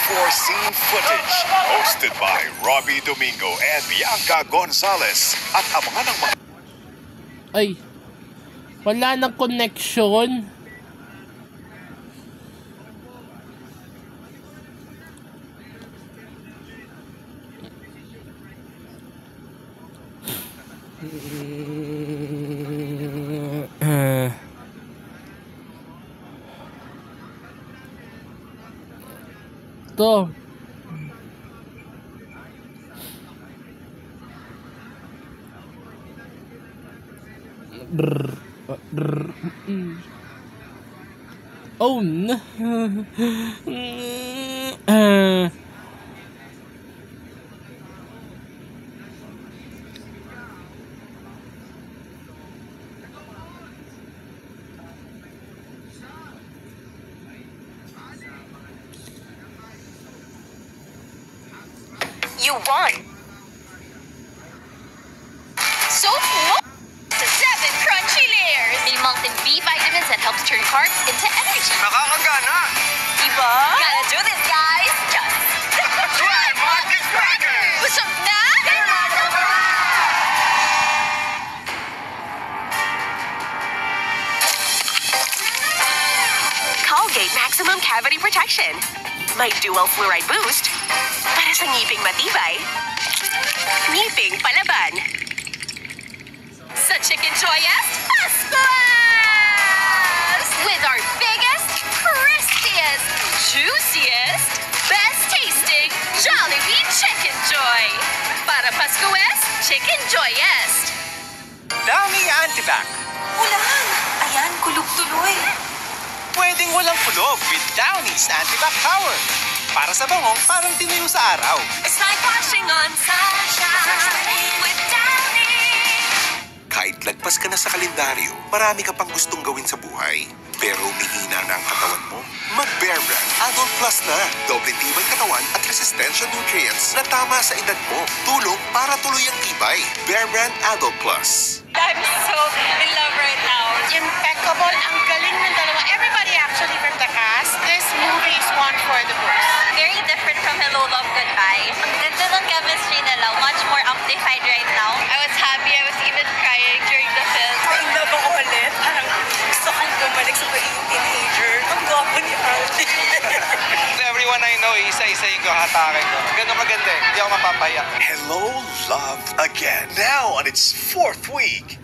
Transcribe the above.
before scene footage. Hosted by Robbie Domingo and Bianca Gonzalez. At abangan ng mga... Ay, wala nang connection. To. Oh no. You won. So cool. The 7 crunchy layers. May multi B vitamins that helps turn carbs into energy. Nakakagana. Diba? Gotta do this, guys. Just try Marcus Crackers. Busog na? Colgate Maximum Cavity Protection. May dual fluoride boost para sa ngiping matibay, ngiping palaban. Sa Chicken Joyest, Pascuas! With our biggest, crispiest, juiciest, best tasting Jollibee Chicken Joy. Para Pascuas, Chicken Joyest. Downy Antibac. Ulan! Ayan, kulog tuloy. Pwedeng walang kulog with Downy's Antibac Power. Para sa bangong, parang tinuyo sa araw. It's like washing on sunshine with Downy. Kahit lagpas ka na sa kalendaryo, marami ka pang gustong gawin sa buhay. Pero umihina na ang katawan mo. Mag-Bear Brand Adult Plus na. Doble tibay katawan at resistensya nutrients na tama sa edad mo. Tulong para tuloy ang tibay. Bear Brand Adult Plus. I'm so in love right now. Impeccable. Ang galing ng dalawa. Everybody actually from the cast. This movie is one for the books. Very different from Hello, Love, Goodbye. Ang ganda ng chemistry nila. Much more amplified right now. I was happy. I was even crying during the film. Ay, love ako ulit. Parang gusto kong bumalik sa pagiging teenager. Ang gwapo ni Artie. Everyone I know, isa-isahin ko, hatakin ko. Ganun maganda eh. Hindi ako mapapayak. Hello, Love Again. Now on its 4th week.